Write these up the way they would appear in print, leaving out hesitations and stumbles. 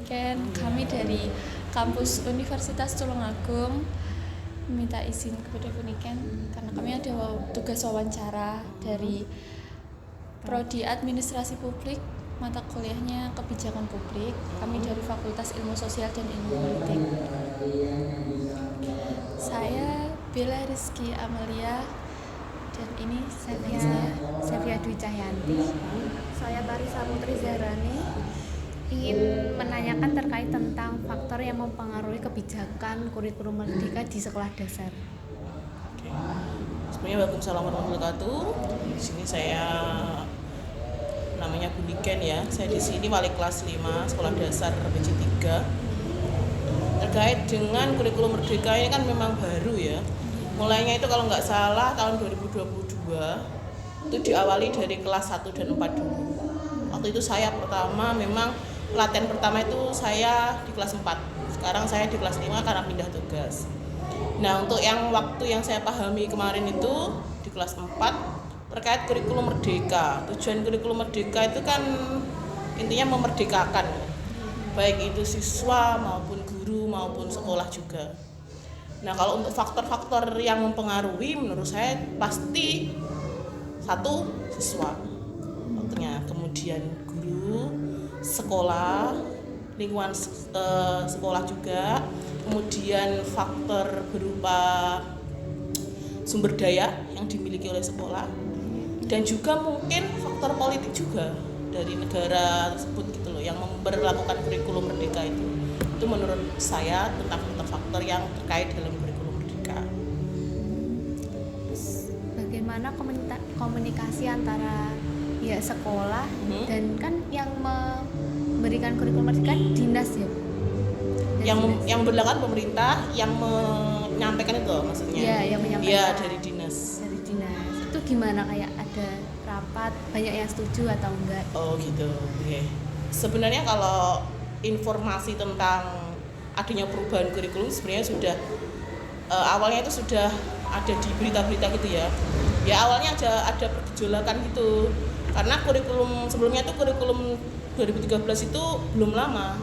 Buniken. Kami dari kampus Universitas Tulungagung minta izin kepada Buniken karena kami ada tugas wawancara dari Prodi Administrasi Publik, mata kuliahnya Kebijakan Publik. Kami dari Fakultas Ilmu Sosial dan Ilmu Politik. Saya Bella Rizky Amalia dan ini Sevia Dwi Cahyanti. Saya Tarisa Putri Zahrani. Ingin menanyakan terkait tentang faktor yang mempengaruhi kebijakan kurikulum merdeka di sekolah dasar. Oke. Sebenarnya waalaikumsalam warahmatullahi wabarakatuh. Di sini saya namanya Buniken ya. Saya di sini wali kelas 5 sekolah dasar PJ 3. Terkait dengan kurikulum merdeka ini kan memang baru ya. Mulainya itu kalau nggak salah tahun 2022 itu diawali dari kelas 1 dan 4 dulu. Waktu itu saya pertama memang pelatihan pertama itu saya di kelas 4. Sekarang saya di kelas 5 karena pindah tugas. Nah, untuk yang waktu yang saya pahami kemarin itu di kelas 4 terkait kurikulum merdeka. Tujuan kurikulum merdeka itu kan intinya memerdekakan, baik itu siswa maupun guru maupun sekolah juga. Nah, kalau untuk faktor-faktor yang mempengaruhi menurut saya pasti satu siswa, faktornya, kemudian guru, sekolah, lingkungan sekolah juga, kemudian faktor berupa sumber daya yang dimiliki oleh sekolah, dan juga mungkin faktor politik juga dari negara tersebut gitu loh yang memberlakukan kurikulum merdeka itu menurut saya tentang faktor-faktor yang terkait dalam kurikulum merdeka. Bagaimana komunikasi antara ya sekolah dan kan yang memberikan kurikulum merdeka dinas ya? Yang berlakukan pemerintah, yang menyampaikan itu maksudnya? Iya, yang menyampaikan. Iya, dari dinas. Dari dinas. Itu gimana, kayak ada rapat, banyak yang setuju atau enggak? Oh gitu, oke. Sebenarnya kalau informasi tentang adanya perubahan kurikulum sebenarnya sudah awalnya itu sudah ada di berita-berita gitu ya. Ya awalnya ada pergejolakan gitu. Karena kurikulum sebelumnya itu kurikulum 2013 itu belum lama.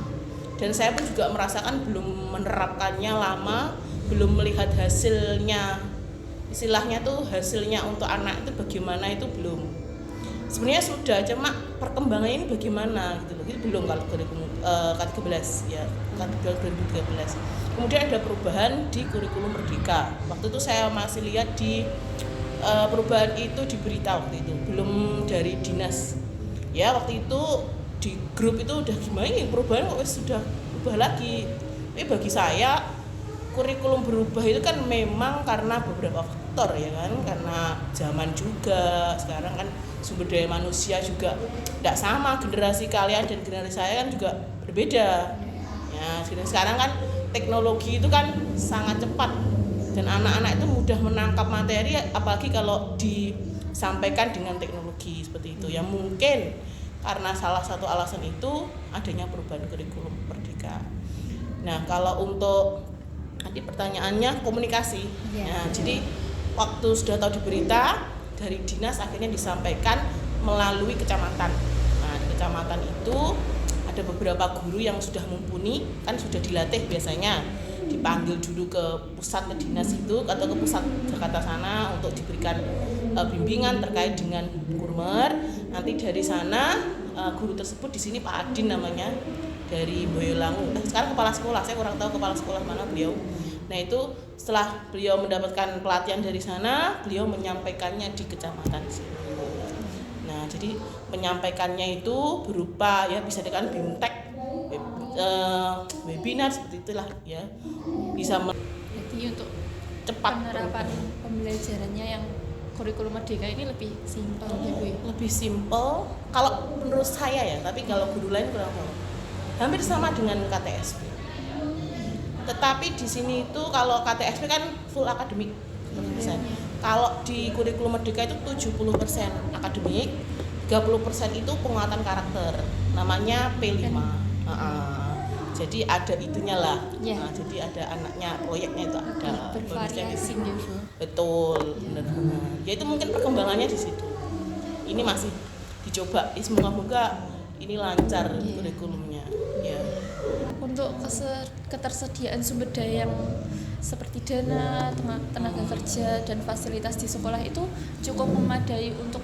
Dan saya pun juga merasakan belum menerapkannya lama, belum melihat hasilnya. Istilahnya tuh hasilnya untuk anak itu bagaimana itu belum. Sebenarnya sudah, cuma perkembangannya ini bagaimana gitu loh. Itu belum kalau kurikulum K13 ya, K13 2013. Kemudian ada perubahan di kurikulum merdeka. Waktu itu saya masih lihat di perubahan itu di berita waktu itu, belum dari dinas. Ya waktu itu di grup itu udah gimana nih perubahan kok sudah berubah lagi. Tapi bagi saya kurikulum berubah itu kan memang karena beberapa faktor ya kan, karena zaman juga, sekarang kan sumber daya manusia juga tidak sama, generasi kalian dan generasi saya kan juga berbeda ya. Sekarang kan teknologi itu kan sangat cepat dan anak-anak itu mudah menangkap materi, apalagi kalau disampaikan dengan teknologi seperti itu ya. Mungkin karena salah satu alasan itu adanya perubahan kurikulum merdeka. Nah, kalau untuk nanti pertanyaannya komunikasi. Nah, jadi waktu sudah tahu di berita dari dinas akhirnya disampaikan melalui kecamatan. Nah, di kecamatan itu ada beberapa guru yang sudah mumpuni, kan sudah dilatih biasanya. Dipanggil dulu ke pusat, ke dinas itu atau ke pusat Jakarta sana untuk diberikan bimbingan terkait dengan kurmer. Nanti dari sana guru tersebut di sini Pak Adin namanya, dari Boyolangu. Sekarang kepala sekolah, saya kurang tahu kepala sekolah mana beliau. Nah itu setelah beliau mendapatkan pelatihan dari sana, beliau menyampaikannya di kecamatan sini. Nah jadi menyampaikannya itu berupa ya bisa dengan bimtek, webinar seperti itulah ya, bisa jadi untuk cepat penerapan pembelajarannya yang kurikulum merdeka ini lebih simpel ya Bu. Lebih simpel kalau menurut saya ya, tapi kalau guru lain kurang tahu. Hampir sama dengan KTSP. Tetapi di sini itu kalau KTSP kan full akademik 100%. Kalau di kurikulum merdeka itu 70% akademik, 30% itu penguatan karakter. Namanya P5. Jadi ada itunya lah. Nah, jadi ada anaknya, proyeknya itu ada. Bervariasi gitu. Betul, benar. Ya itu mungkin perkembangannya di situ. Ini masih dicoba. Semoga-moga ini lancar kurikulumnya. Ya. untuk ketersediaan sumber daya yang seperti dana, tenaga kerja dan fasilitas di sekolah itu cukup memadai untuk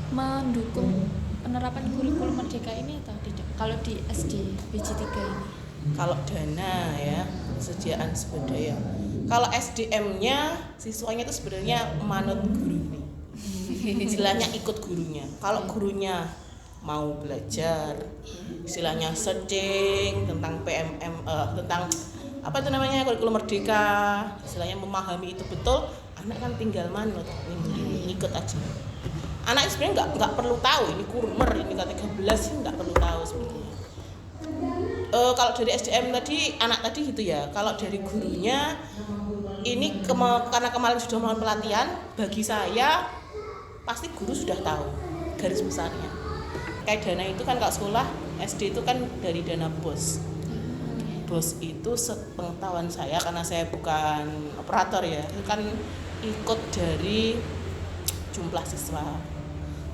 mendukung penerapan kurikulum merdeka ini atau tidak? Kalau di SD BJ3 ini. Kalau dana ya, kesediaan sumber daya. Kalau SDM-nya siswanya itu sebenarnya manut guru nih. Istilahnya ikut gurunya. Kalau gurunya mau belajar, istilahnya searching tentang tentang apa itu namanya kurikulum merdeka, istilahnya memahami itu betul, anak kan tinggal manut, ikut aja. Anak sebenarnya nggak perlu tahu ini kurmer, ini K13 sih nggak perlu tahu sebetulnya. Kalau dari SDM tadi, anak tadi gitu ya. Kalau dari gurunya, ini karena kemarin sudah melakukan pelatihan, bagi saya pasti guru sudah tahu garis besarnya. Kayak dana itu kan kalau sekolah SD itu kan dari dana BOS. BOS itu sepengetahuan saya, karena saya bukan operator ya, itu kan ikut dari jumlah siswa.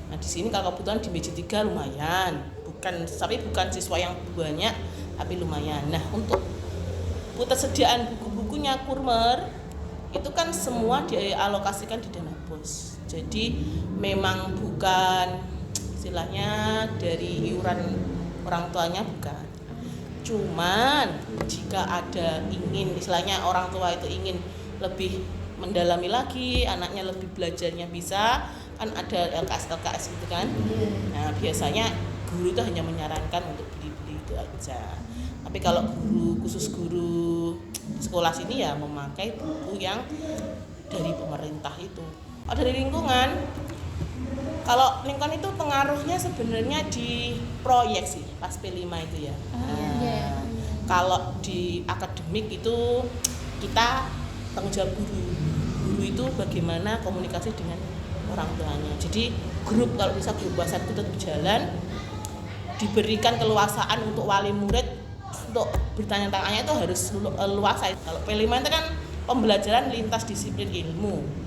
Nah di sini kalau kebetulan di BJ3 lumayan, bukan siswa yang banyak, tapi lumayan. Nah untuk ketersediaan buku-bukunya kurmer itu kan semua dialokasikan di dana BOS. Jadi memang bukan istilahnya dari iuran orang tuanya, bukan. Cuman jika ada istilahnya orang tua itu ingin lebih mendalami lagi, anaknya lebih belajarnya bisa, kan ada LKS gitu kan. Nah biasanya guru itu hanya menyarankan untuk beli itu aja. Tapi kalau khusus guru sekolah sini ya memakai buku yang dari pemerintah itu. Dari lingkungan, kalau lingkungan itu pengaruhnya sebenarnya di proyek sih pas P5 itu ya. Kalau di akademik itu kita tanggung jawab guru itu bagaimana komunikasi dengan orang tuanya. Jadi kalau bisa grup WhatsApp itu tetap berjalan, diberikan keluasaan untuk wali murid untuk bertanya-tanya itu harus luas. Kalau P5 itu kan pembelajaran lintas disiplin ilmu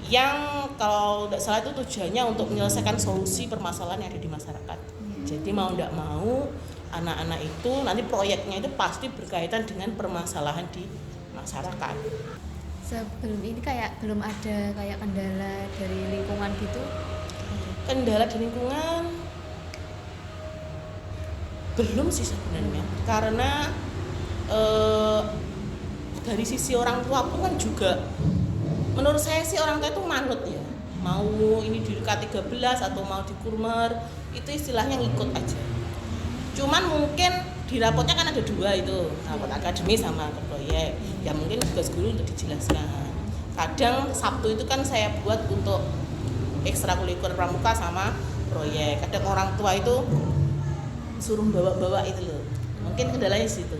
yang kalau tidak salah itu tujuannya untuk menyelesaikan solusi permasalahan yang ada di masyarakat. Jadi mau tidak mau anak-anak itu nanti proyeknya itu pasti berkaitan dengan permasalahan di masyarakat. Sebelum ini kayak belum ada kayak kendala dari lingkungan gitu. Kendala di lingkungan belum sih sebenarnya, karena dari sisi orang tua pun kan juga menurut saya sih orang tua itu manut ya, mau ini di K13 atau mau di kurmer itu istilahnya ngikut aja. Cuman mungkin di rapotnya kan ada dua itu, rapot akademis sama ke proyek ya, mungkin tugas guru untuk dijelaskan. Kadang Sabtu itu kan saya buat untuk ekstrakurikuler pramuka sama proyek. Kadang orang tua itu suruh bawa-bawa itu loh, mungkin kendalanya di situ.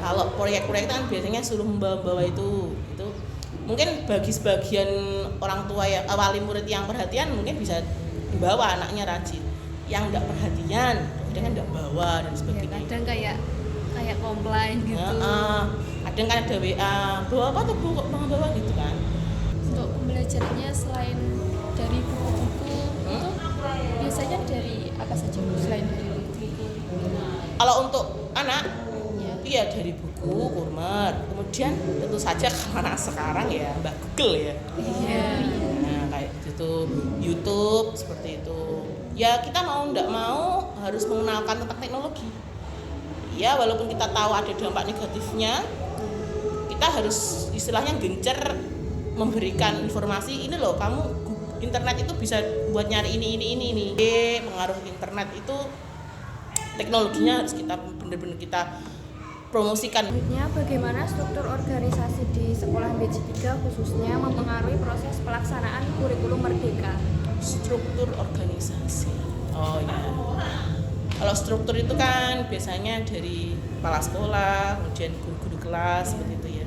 Kalau proyek-proyek kan biasanya suruh membawa-bawa itu mungkin bagi sebagian orang tua ya, wali murid yang perhatian mungkin bisa dibawa anaknya rajin, yang enggak perhatian kadang kan enggak bawa dan sebagainya. Ya, kadang kayak komplain gitu. Kadang kan ada WA, bawa apa tuh Bu, kok bawa gitu kan. Untuk pembelajarannya selain dari buku-buku itu biasanya dari apa saja selain dari buku? Kalau untuk anak iya dari buku kurmer, kemudian tentu saja karena sekarang ya Mbak Google ya. Nah kayak gitu, YouTube seperti itu. Ya kita mau ndak mau harus mengenalkan tentang teknologi. Ya walaupun kita tahu ada dampak negatifnya, kita harus istilahnya gencar memberikan informasi ini loh, kamu internet itu bisa buat nyari ini. Pengaruh internet itu teknologinya harus kita benar-benar kita promosikan. Selanjutnya, bagaimana struktur organisasi di sekolah BJ3 khususnya mempengaruhi proses pelaksanaan kurikulum merdeka? Struktur organisasi. Oh ya. Kalau struktur itu kan biasanya dari kepala sekolah, kemudian guru-guru kelas seperti itu ya.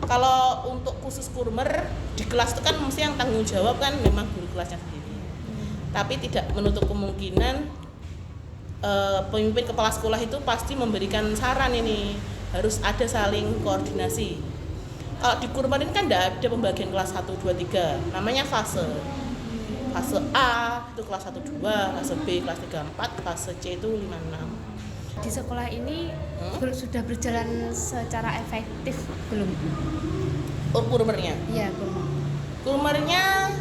Kalau untuk khusus kurmer di kelas itu kan mesti yang tanggung jawab kan memang guru kelasnya sendiri. Tapi tidak menutup kemungkinan pemimpin kepala sekolah itu pasti memberikan saran, ini harus ada saling koordinasi. Kalau di kurmer ini kan tidak ada pembagian kelas 1, 2, 3, namanya fase A itu kelas 1, 2, fase B kelas 3, 4, fase C itu 5, 6. Di sekolah ini sudah berjalan secara efektif belum? Kurmernya. Iya, belum. Kurmernya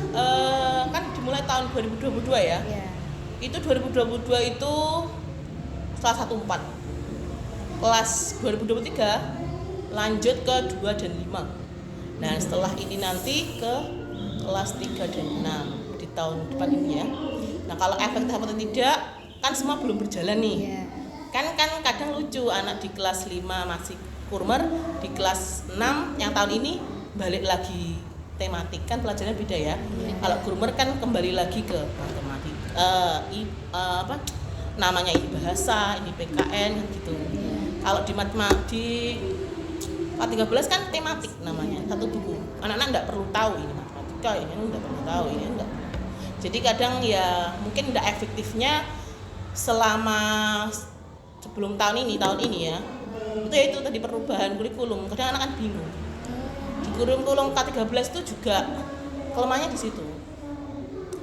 kan dimulai tahun 2022 ya. Iya. Itu 2022 itu kelas 1 4. Kelas 2023 lanjut ke 2 dan 5. Nah, setelah ini nanti ke kelas 3 dan 6 di tahun depan ini ya. Nah, kalau efektif atau tidak kan semua belum berjalan nih. Iya. Kan kadang lucu anak di kelas 5 masih kurmer, di kelas 6 yang tahun ini balik lagi tematik, kan pelajarannya beda ya. Kalau kurmer kan kembali lagi ke matematik, namanya ini bahasa, ini PKN gitu. Kalau di matematik K13 kan tematik namanya, satu buku. Anak-anak enggak perlu tahu ini matematika, ini enggak perlu tahu, ini enggak. Jadi kadang ya mungkin enggak efektifnya selama sebelum tahun ini ya. Itu tadi perubahan kurikulum. Kadang anak kan bingung. Di kurikulum K13 itu juga kelemahannya di situ.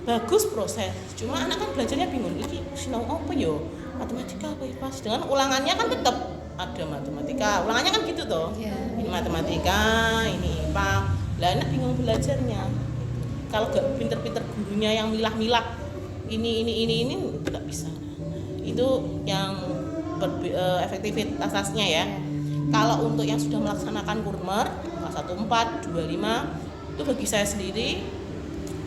Bagus proses, cuma anak kan belajarnya bingung. Ini sinau apa yo? Matematika apa IPA? Dengan ulangannya kan tetap ada matematika. Ulangannya kan gitu toh. Ini matematika, ini IPA. Lah anak bingung belajarnya. Kalau gak pinter-pinter gurunya yang milah-milah ini nggak bisa. Itu yang efektivitasnya ya. Kalau untuk yang sudah melaksanakan kurmer kelas 1 4, 2 5 itu bagi saya sendiri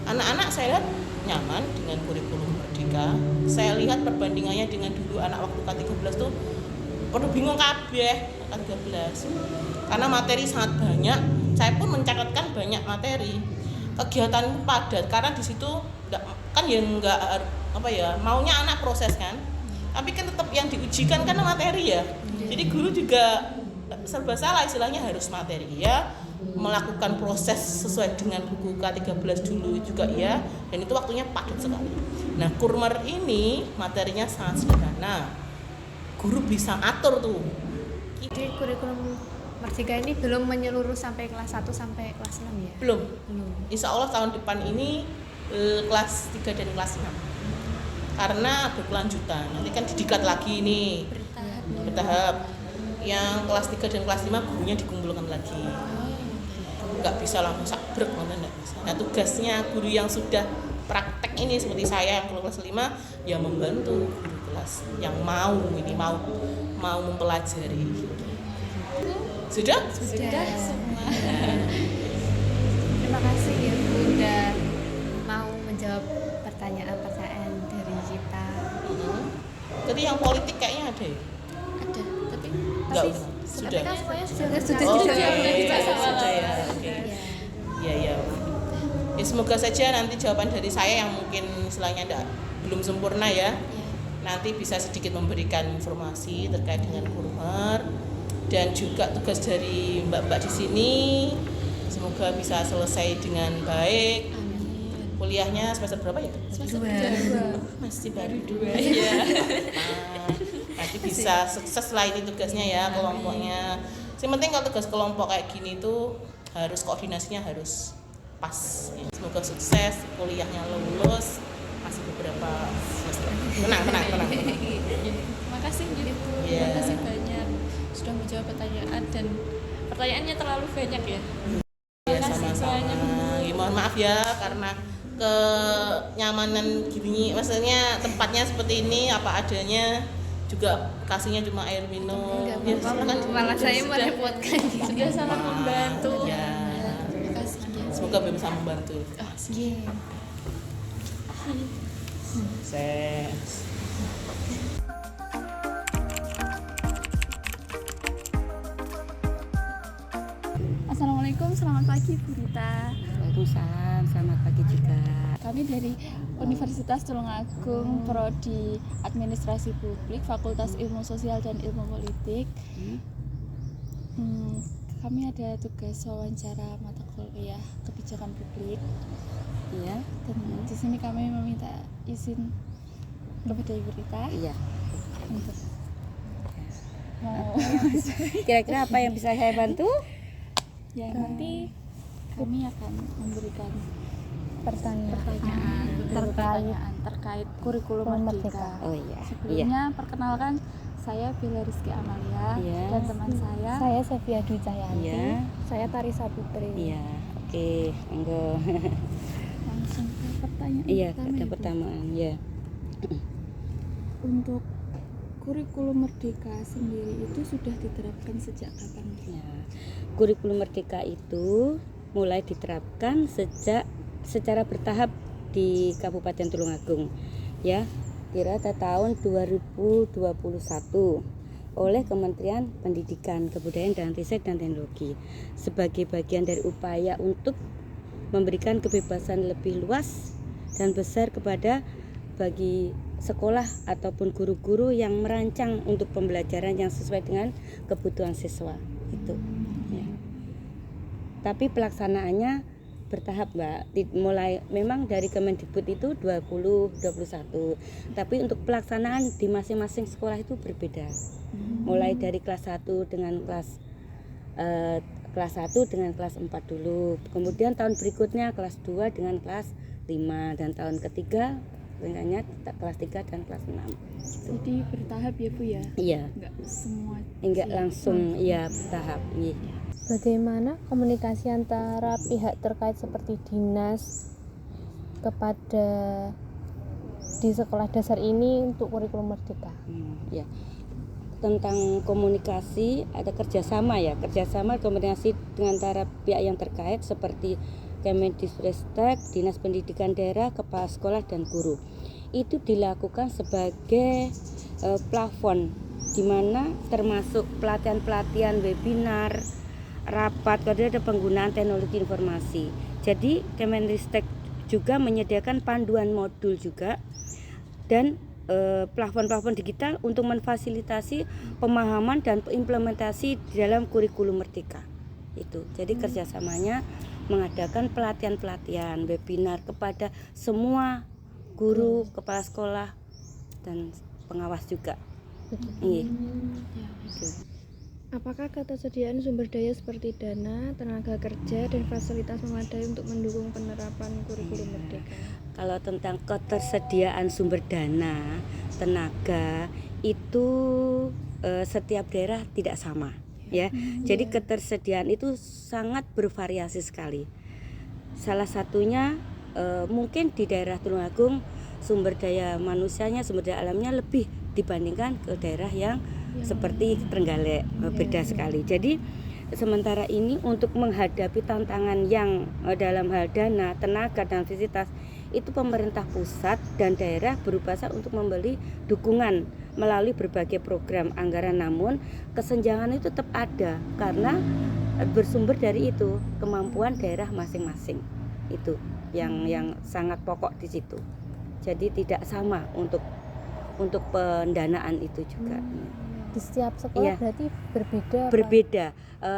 anak-anak saya lihat nyaman dengan kurikulum Merdeka. Saya lihat perbandingannya dengan dulu anak waktu K13 tuh perlu bingung kabeh K13. Karena materi sangat banyak, saya pun mencatatkan banyak materi. Kegiatan padat karena di situ kan ya enggak maunya anak proses kan. Tapi kan tetap yang diujikan kan materi ya. Jadi guru juga serba salah, istilahnya harus materi ya, melakukan proses sesuai dengan buku K13 dulu juga ya, dan itu waktunya padat sekali. Nah, kurmer ini materinya sangat sederhana. Guru bisa atur tuh. Jadi kurikulum Merdeka ini belum menyeluruh sampai kelas 1 sampai kelas 6 ya? Belum. Insya Allah tahun depan ini kelas 3 dan kelas 6. Karena berkelanjutan. Nanti kan didiklat lagi nih. Bertahap. Yang kelas 3 dan kelas 5 gurunya dikumpulkan lagi. Nggak bisa langsung sabrek, nggak bisa. Nah, tugasnya guru yang sudah praktek ini seperti saya yang kelas 5 ya membantu guru kelas yang mau mempelajari. Sudah semua. Terima kasih ya Bu udah mau menjawab pertanyaan-pertanyaan dari kita. Jadi yang politik kayaknya ada ya? Ada, tapi Enggak, Tapi sudah. kan semuanya sudah Sudah ya. Oke. Iya. Ya, semoga saja nanti jawaban dari saya yang mungkin istilahnya belum sempurna ya. Nanti bisa sedikit memberikan informasi terkait dengan kurmer dan juga tugas dari mbak-mbak di sini. Semoga bisa selesai dengan baik. Kuliahnya semester berapa ya? semester 2. Masih baru 2. Iya. Nanti bisa sukses lah ini tugasnya ya, kelompoknya. Yang penting kalau tugas kelompok kayak gini tuh harus koordinasinya harus pas. Semoga sukses, kuliahnya lulus. Masih beberapa semester. Tenang. Terima kasih Bu. Terima kasih banyak sudah menjawab pertanyaan dan pertanyaannya terlalu banyak ya. Ya sama-sama. Ya, mohon maaf ya karena kenyamanan gini, maksudnya tempatnya seperti ini apa adanya, juga kasihnya cuma air minum. Ya, Malah saya merepotkan. Sudah sangat membantu. Ya. Terima kasih. Semoga bisa membantu. Sukses. Assalamualaikum, selamat pagi Bu Rita. Waalaikumsalam, selamat pagi juga. Kami dari Universitas Tulungagung, Prodi Administrasi Publik, Fakultas Ilmu Sosial dan Ilmu Politik. Kami ada tugas wawancara mata kuliah kebijakan publik. Iya. Dan di sini kami meminta izin kepada Ibu Rita Iya. untuk mau Kira-kira apa yang bisa saya bantu? ya nanti kami akan memberikan Pertanyaan pertanyaan terkait kurikulum Merdeka. Oh iya. Iya. Sebelumnya perkenalkan Saya Bella Rizky Amalia Iya. dan teman saya. Saya Sevia Dwi Cahyanti. Iya. Saya Tarisa Putri. Iya. Oke, monggo. Langsung ke pertanyaan Iya, pertama ada ya, Bu. pertanyaan ya. Untuk kurikulum Merdeka sendiri itu sudah diterapkan sejak kapan? Ya, kurikulum Merdeka itu mulai diterapkan sejak secara bertahap di Kabupaten Tulungagung, ya, kira tahun 2021 oleh Kementerian Pendidikan, Kebudayaan dan Riset dan Teknologi sebagai bagian dari upaya untuk memberikan kebebasan lebih luas dan besar kepada bagi sekolah ataupun guru-guru yang merancang untuk pembelajaran yang sesuai dengan kebutuhan siswa itu ya. Tapi pelaksanaannya bertahap, Mbak. Mulai memang dari Kemendikbud itu 2021. Tapi untuk pelaksanaan di masing-masing sekolah itu berbeda. Mulai dari kelas 1 dengan kelas 1 dengan kelas 4 dulu. Kemudian tahun berikutnya kelas 2 dengan kelas 5 dan tahun ketiga tingkatnya kelas 3 dan kelas 6. Jadi bertahap ya Bu ya? Iya. Enggak semua. Enggak langsung ya bertahap. Iya. Bagaimana komunikasi antara pihak terkait seperti dinas kepada di sekolah dasar ini untuk kurikulum Merdeka? Ya. Tentang komunikasi ada kerjasama komunikasi dengan antara pihak yang terkait seperti Kemendikbudristek, Dinas Pendidikan Daerah, Kepala Sekolah dan guru. Itu dilakukan sebagai plafon di mana termasuk pelatihan-pelatihan webinar, rapat, kemudian ada penggunaan teknologi informasi. Jadi Kemendikbudristek juga menyediakan panduan modul juga dan plafon-plafon digital untuk memfasilitasi pemahaman dan implementasi di dalam kurikulum Merdeka. Itu. Jadi kerjasamanya mengadakan pelatihan-pelatihan webinar kepada semua guru, kepala sekolah dan pengawas juga. Iya. Gitu. Apakah ketersediaan sumber daya seperti dana, tenaga kerja, dan fasilitas memadai untuk mendukung penerapan kurikulum Merdeka? Kalau tentang ketersediaan sumber dana, tenaga itu setiap daerah tidak sama, ya. Jadi ketersediaan itu sangat bervariasi sekali. Salah satunya mungkin di daerah Tulungagung sumber daya manusianya, sumber daya alamnya lebih dibandingkan ke daerah yang seperti Trenggalek, beda sekali. Jadi sementara ini untuk menghadapi tantangan yang dalam hal dana, tenaga dan fasilitas itu pemerintah pusat dan daerah berusaha untuk memberi dukungan melalui berbagai program anggaran, namun kesenjangan itu tetap ada karena bersumber dari itu kemampuan daerah masing-masing. Itu yang sangat pokok di situ. Jadi tidak sama untuk pendanaan itu juga. Di setiap sekolah berarti berbeda. Berbeda.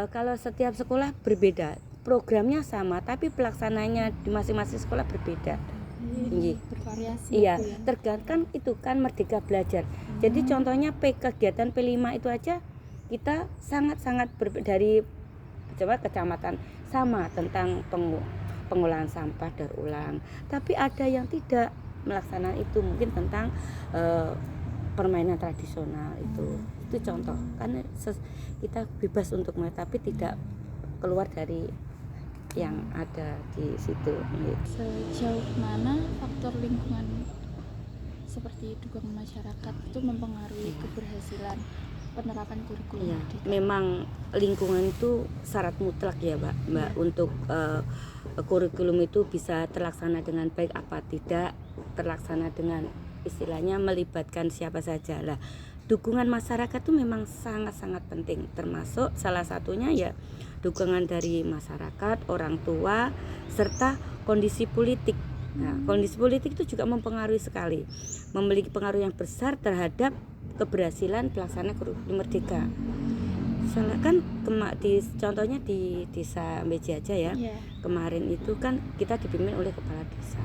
Kalau setiap sekolah berbeda, programnya sama, tapi pelaksananya di masing-masing sekolah berbeda. Bervariasi. Iya, tergantung itu kan Merdeka Belajar. Jadi contohnya kegiatan P5 itu aja kita sangat-sangat dari kecamatan sama tentang pengolahan sampah daur ulang. Tapi ada yang tidak melaksanakan itu, mungkin tentang permainan tradisional itu contoh. Karena kita bebas untuk main tapi tidak keluar dari yang ada di situ. Sejauh mana faktor lingkungan seperti dukungan masyarakat itu mempengaruhi keberhasilan penerapan kurikulum Merdeka? Memang lingkungan itu syarat mutlak ya, Mbak. Untuk kurikulum itu bisa terlaksana dengan baik apa tidak, terlaksana dengan istilahnya melibatkan siapa saja lah. Dukungan masyarakat itu memang sangat-sangat penting, termasuk salah satunya ya dukungan dari masyarakat, orang tua, serta kondisi politik. Nah, kondisi politik itu juga mempengaruhi sekali, memiliki pengaruh yang besar terhadap keberhasilan pelaksanaan kurikulum Merdeka. Misalnya kan contohnya di desa Meji aja ya, kemarin itu kan kita dipimpin oleh kepala desa.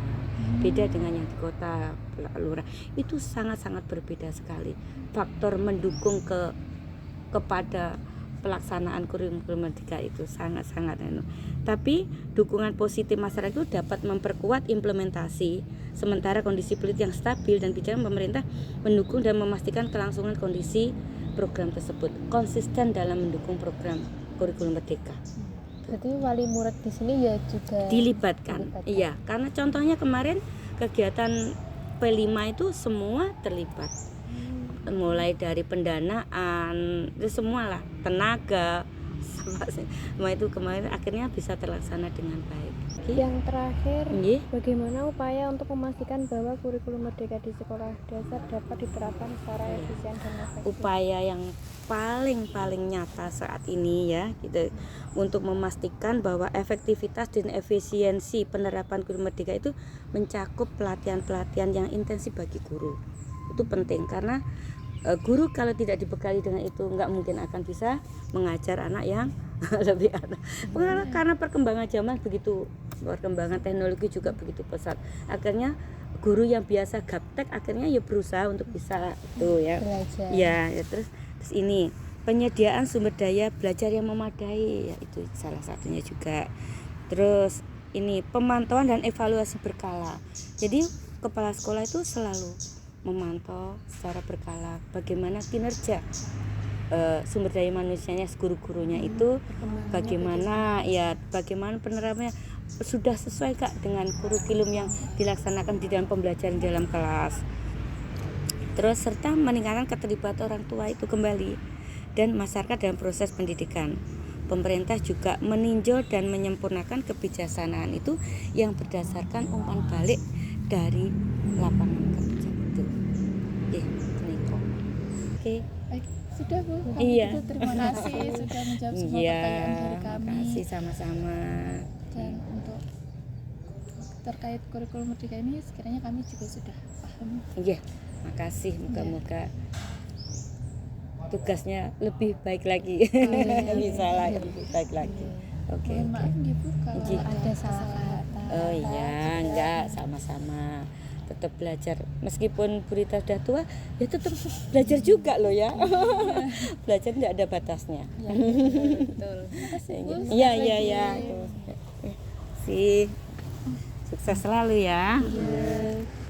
Beda dengan yang di kota lurah, itu sangat-sangat berbeda sekali. Faktor mendukung kepada pelaksanaan kurikulum Merdeka itu sangat-sangat tapi dukungan positif masyarakat itu dapat memperkuat implementasi, sementara kondisi politik yang stabil dan bijakan pemerintah mendukung dan memastikan kelangsungan kondisi program tersebut, konsisten dalam mendukung program kurikulum merdeka. Berarti wali murid di sini ya juga Dilibatkan. Iya, karena contohnya kemarin kegiatan P5 itu semua terlibat. Mulai dari pendanaan, itu semualah, tenaga, semua itu kemarin akhirnya bisa terlaksana dengan baik. Yang terakhir, Nggih. bagaimana upaya untuk memastikan bahwa kurikulum merdeka di sekolah dasar dapat diterapkan secara efisien dan efektif? Upaya yang paling nyata saat ini ya gitu, untuk memastikan bahwa efektivitas dan efisiensi penerapan kurikulum merdeka itu mencakup pelatihan-pelatihan yang intensif bagi guru. Itu penting karena guru kalau tidak dibekali dengan itu nggak mungkin akan bisa mengajar anak yang lebih anak. Karena perkembangan zaman begitu, perkembangan teknologi juga begitu pesat. Akhirnya guru yang biasa gaptek akhirnya ya berusaha untuk bisa itu ya. Belajar. Ya, terus ini penyediaan sumber daya belajar yang memadai ya, itu salah satunya juga. Terus ini pemantauan dan evaluasi berkala. Jadi kepala sekolah itu selalu memantau secara berkala bagaimana kinerja sumber daya manusianya, guru-gurunya itu bagaimana penerapannya sudah sesuai Kak dengan kurikulum yang dilaksanakan di dalam pembelajaran dalam kelas. Terus serta meningkatkan keterlibatan orang tua itu kembali dan masyarakat dalam proses pendidikan. Pemerintah juga meninjau dan menyempurnakan kebijaksanaan itu yang berdasarkan umpan balik dari lapangan kerja itu. Oke. Baik, sudah Bu. Kalau Iya. gitu terima kasih sudah menjawab semua pertanyaan dari kami. Makasih sama-sama. Dan untuk terkait kurikulum merdeka ini sekiranya kami juga sudah paham. Iya, makasih. Moga-moga tugasnya lebih baik lagi. Bisa lah lebih baik lagi. Oke. Mohon maaf nih Bu kalau Iya. ada salah kata. Oh iya, enggak, sama-sama. Tetap belajar. Meskipun Burita sudah tua, ya tetap belajar juga loh ya. Belajar enggak ada batasnya. Ya, betul. Terima kasih Bu. Iya. Sih. Sukses selalu ya. Iya.